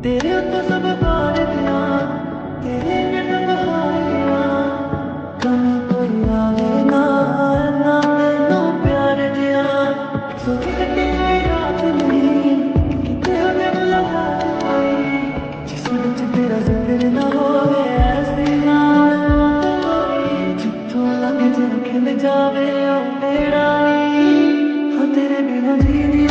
तेरे तो सब बार दिया, तेरे बिन बहार दिया। कमी कोई आवे ना, ना मैनू प्यार दिया। सोच कटी कोई रात नहीं, किते होवे मुलाकात होई। जिस्म विच तेरा जिक्र ना होवे, ऐसी ना होई। जित्थों लंघ जे खिल जावे ओ तेरा नी, हाँ तेरे बिना जी नहीं